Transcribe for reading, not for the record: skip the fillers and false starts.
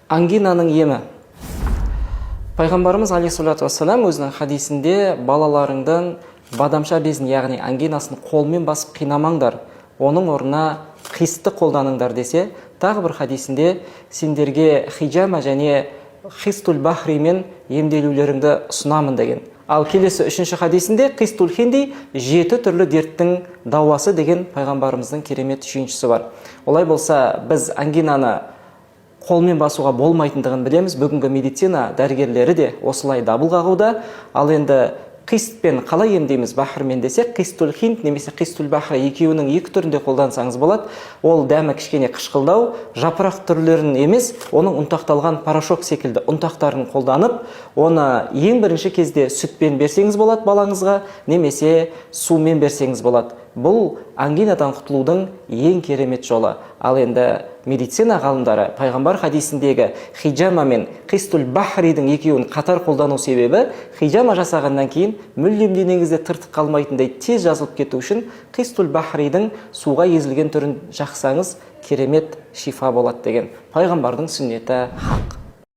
Ангинаның емі. Пайғамбарымыз алейхиссалату вассалам өзінің хадисінде балаларыңдан бадамша безін, яғни ангинасын қолмен басып қинамаңдар, оның орнына қисты қолданыңдар десе, тағы бір хадисінде сендерге хиджама және хистул бахримен емделулеріңді ұсынамын деген. Ал келесі үшінші хадисінде қистул хинди 7 түрлі дерттің дауасы деген пайғамбарымыздың керемет шүйіншісі бар. Олай болса, біз ангинаны қолмен басуға болмайтындығын білеміз. Бүгінгі медицина дәрігерлері де осылай дабыл қағуда. Ал енді қистпен қалай емдейміз бахрмен десек, қистул хинд немесе қистул бахри екеуінің екі түрінде қолдансаңыз болады. Ол дәмі кішкене қышқылдау, жапырақ түрлерін емес, оның ұнтақталған порошок секілді ұнтақтарын қолданып, оны ең бірінші кезде сүтпен берсеңіз болады балаңызға, немесе сумен берсеңіз болады. Бұл ангинадан құтылудың ең керемет жолы. Ал енді медицина ғалымдары пайғамбар хадисіндегі хиджама мен қистул бахридің екеуін қатар қолдану себебі, хиджама жасағаннан кейін мүлдем денеңізде тыртық қалмайтындай тез жазылып кету үшін қистул бахридің суға езілген түрін жақсаңыз керемет шифа болады деген пайғамбардың сүннеті хақ.